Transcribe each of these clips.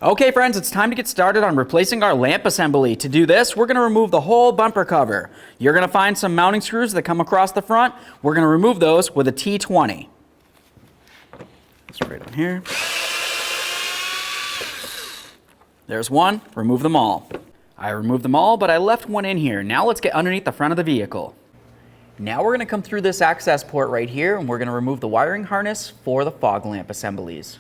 Okay friends, it's time to get started on replacing our lamp assembly. To do this, we're going to remove the whole bumper cover. You're going to find some mounting screws that come across the front. We're going to remove those with a T20. Just right on here. There's one. Remove them all. I removed them all, but I left one in here. Now let's get underneath the front of the vehicle. Now we're going to come through this access port right here, and we're going to remove the wiring harness for the fog lamp assemblies.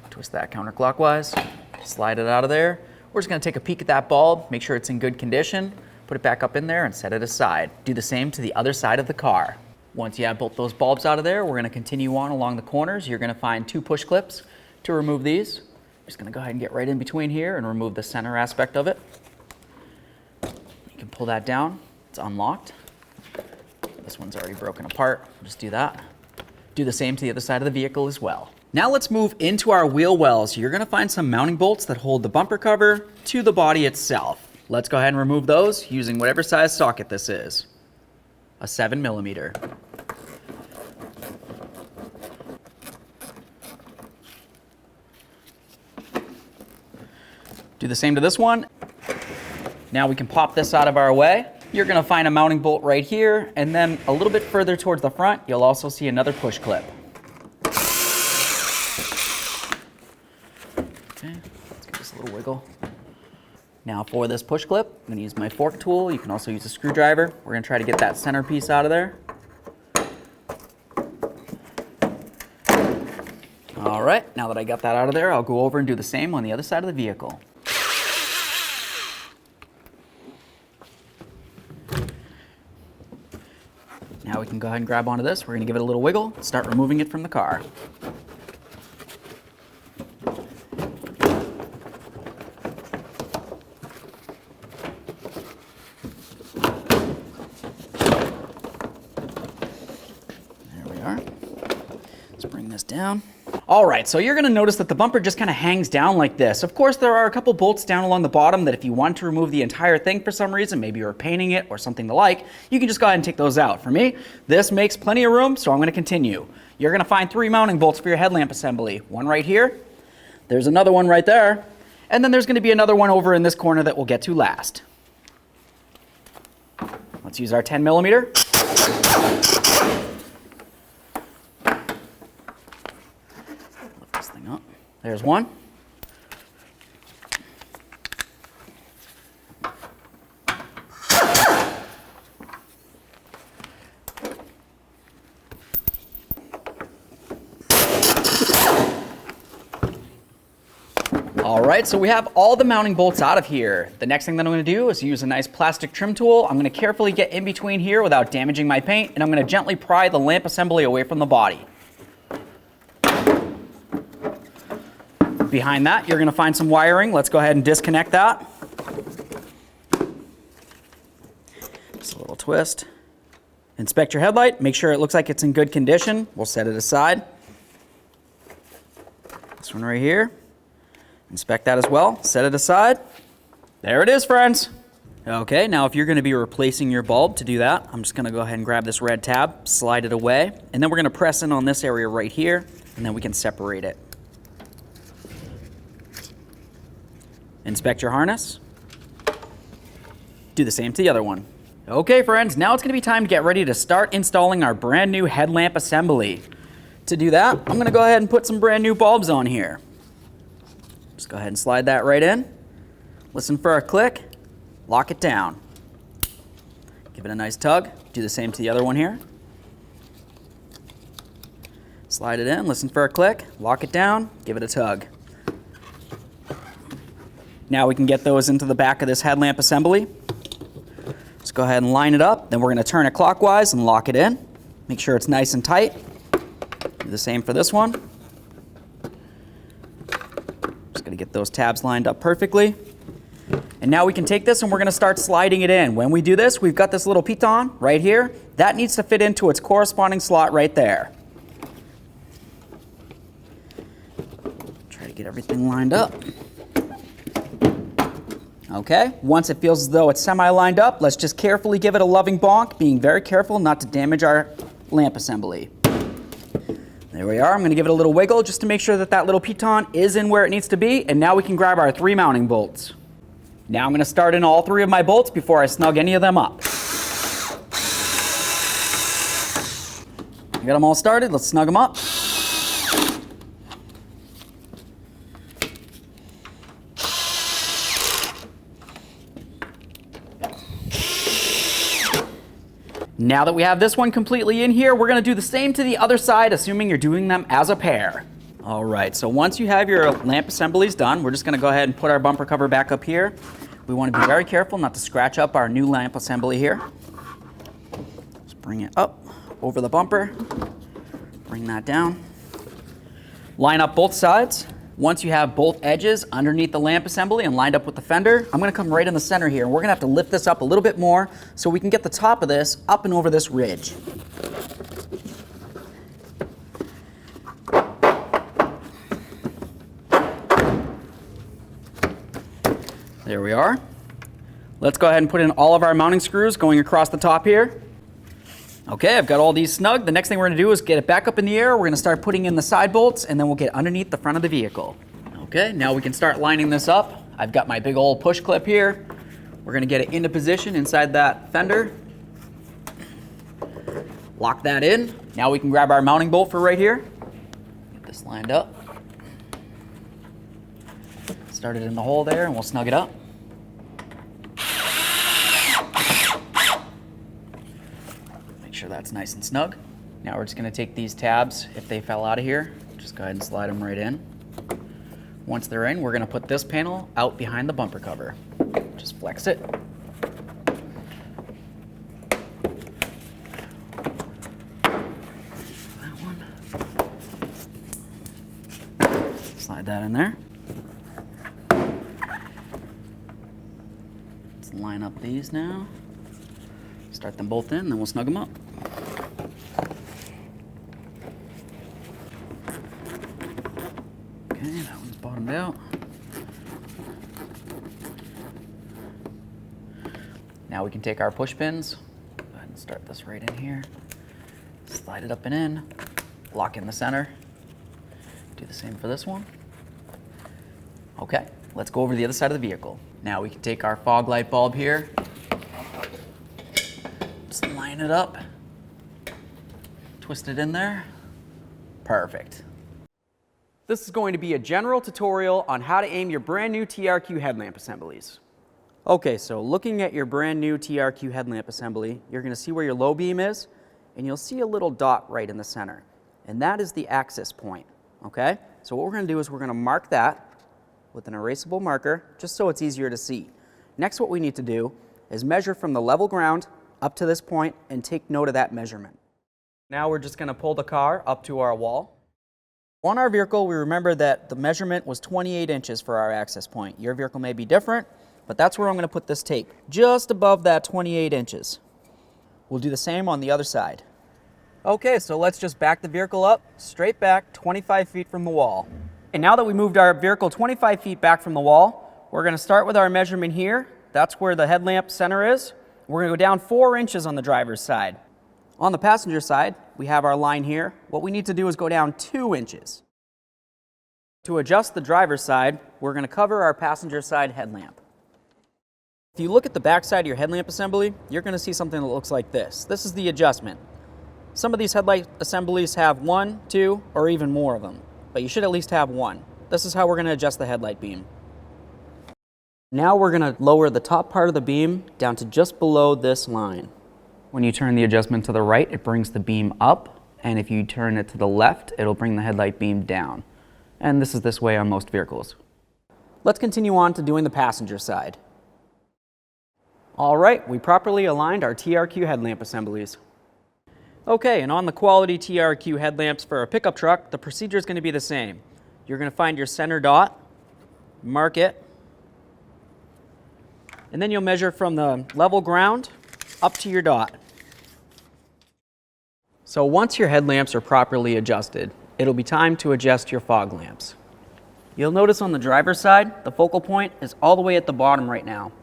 Twist that counterclockwise. Slide it out of there. We're just going to take a peek at that bulb, make sure it's in good condition, put it back up in there and set it aside. Do the same to the other side of the car. Once you have both those bulbs out of there, we're going to continue on along the corners. You're going to find two push clips to remove these. I'm just going to go ahead and get right in between here and remove the center aspect of it. You can pull that down. It's unlocked. This one's already broken apart. Just do that. Do the same to the other side of the vehicle as well. Now let's move into our wheel wells. You're going to find some mounting bolts that hold the bumper cover to the body itself. Let's go ahead and remove those using whatever size socket this is. A 7mm. Do the same to this one. Now we can pop this out of our way. You're going to find a mounting bolt right here, and then a little bit further towards the front, you'll also see another push clip. Okay, let's give this a little wiggle. Now for this push clip, I'm going to use my fork tool. You can also use a screwdriver. We're going to try to get that center piece out of there. All right, now that I got that out of there, I'll go over and do the same on the other side of the vehicle. Now we can go ahead and grab onto this. We're going to give it a little wiggle, start removing it from the car. There we are. Let's bring this down. All right, so you're going to notice that the bumper just kind of hangs down like this. Of course, there are a couple bolts down along the bottom that if you want to remove the entire thing for some reason, maybe you're painting it or something the like, you can just go ahead and take those out. For me, this makes plenty of room, so I'm going to continue. You're going to find 3 mounting bolts for your headlamp assembly. One right here, there's another one right there, and then there's going to be another one over in this corner that we'll get to last. Let's use our 10mm. Up. There's one. All right, so we have all the mounting bolts out of here. The next thing that I'm going to do is use a nice plastic trim tool. I'm going to carefully get in between here without damaging my paint, and I'm going to gently pry the lamp assembly away from the body. Behind that, you're going to find some wiring. Let's go ahead and disconnect that. Just a little twist. Inspect your headlight. Make sure it looks like it's in good condition. We'll set it aside. This one right here. Inspect that as well. Set it aside. There it is, friends. Okay, now if you're going to be replacing your bulb, to do that, I'm just going to go ahead and grab this red tab, slide it away, and then we're going to press in on this area right here, and then we can separate it. Inspect your harness. Do the same to the other one. Okay friends, now it's going to be time to get ready to start installing our brand new headlamp assembly. To do that, I'm going to go ahead and put some brand new bulbs on here. Just go ahead and slide that right in. Listen for a click. Lock it down. Give it a nice tug. Do the same to the other one here. Slide it in, listen for a click. Lock it down. Give it a tug. Now we can get those into the back of this headlamp assembly. Let's go ahead and line it up. Then we're going to turn it clockwise and lock it in. Make sure it's nice and tight. Do the same for this one. Just going to get those tabs lined up perfectly. And now we can take this and we're going to start sliding it in. When we do this, we've got this little piton right here. That needs to fit into its corresponding slot right there. Try to get everything lined up. Okay, once it feels as though it's semi-lined up, let's just carefully give it a loving bonk, being very careful not to damage our lamp assembly. There There we are. I'm going to give it a little wiggle just to make sure that that little piton is in where it needs to be. And now we can grab our 3 mounting bolts. Now I'm going to start in all 3 of my bolts before I snug any of them up. I got them all started. Let's snug them up. Now that we have this one completely in here, we're going to do the same to the other side, assuming you're doing them as a pair. All right, so once you have your lamp assemblies done, we're just going to go ahead and put our bumper cover back up here. We want to be very careful not to scratch up our new lamp assembly here. Just bring it up over the bumper, bring that down. Line up both sides. Once you have both edges underneath the lamp assembly and lined up with the fender, I'm going to come right in the center here, and we're going to have to lift this up a little bit more so we can get the top of this up and over this ridge. There we are. Let's go ahead and put in all of our mounting screws going across the top here. Okay, I've got all these snug. The next thing we're going to do is get it back up in the air. We're going to start putting in the side bolts, and then we'll get underneath the front of the vehicle. Okay, now we can start lining this up. I've got my big old push clip here. We're going to get it into position inside that fender. Lock that in. Now we can grab our mounting bolt for right here. Get this lined up. Start it in the hole there, and we'll snug it up. Sure that's nice and snug. Now we're just going to take these tabs, if they fell out of here, just go ahead and slide them right in. Once they're in, we're going to put this panel out behind the bumper cover. Just flex it. That one. Slide that in there. Let's line up these now. Start them both in, then we'll snug them up. Okay, that one's bottomed out. Now we can take our push pins, go ahead and start this right in here. Slide it up and in, lock in the center. Do the same for this one. Okay, let's go over to the other side of the vehicle. Now we can take our fog light bulb here, just line it up, twist it in there. Perfect. This is going to be a general tutorial on how to aim your brand new TRQ headlamp assemblies. Okay, so looking at your brand new TRQ headlamp assembly, you're going to see where your low beam is, and you'll see a little dot right in the center. And that is the axis point, okay? So what we're going to do is we're going to mark that with an erasable marker, just so it's easier to see. Next, what we need to do is measure from the level ground up to this point and take note of that measurement. Now we're just going to pull the car up to our wall. On our vehicle, we remember that the measurement was 28 inches for our access point. Your vehicle may be different, but that's where I'm going to put this tape, just above that 28 inches. We'll do the same on the other side. Okay, so let's just back the vehicle up, straight back 25 feet from the wall. And now that we moved our vehicle 25 feet back from the wall, we're going to start with our measurement here. That's where the headlamp center is. We're going to go down 4 inches on the driver's side. On the passenger side, we have our line here. What we need to do is go down 2 inches. To adjust the driver's side, we're going to cover our passenger side headlamp. If you look at the back side of your headlamp assembly, you're going to see something that looks like this. This is the adjustment. Some of these headlight assemblies have 1, 2, or even more of them, but you should at least have 1. This is how we're going to adjust the headlight beam. Now we're going to lower the top part of the beam down to just below this line. When you turn the adjustment to the right, it brings the beam up, and if you turn it to the left, it'll bring the headlight beam down. And this is this way on most vehicles. Let's continue on to doing the passenger side. All right, we properly aligned our TRQ headlamp assemblies. Okay, and on the quality TRQ headlamps for a pickup truck, the procedure is going to be the same. You're going to find your center dot, mark it, and then you'll measure from the level ground up to your dot. So once your headlamps are properly adjusted, it'll be time to adjust your fog lamps. You'll notice on the driver's side, the focal point is all the way at the bottom right now.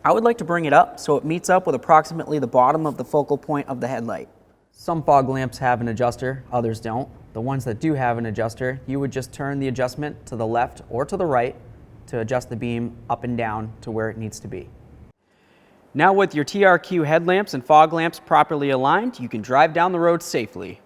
I would like to bring it up so it meets up with approximately the bottom of the focal point of the headlight. Some fog lamps have an adjuster, others don't. The ones that do have an adjuster, you would just turn the adjustment to the left or to the right to adjust the beam up and down to where it needs to be. Now with your TRQ headlamps and fog lamps properly aligned, you can drive down the road safely.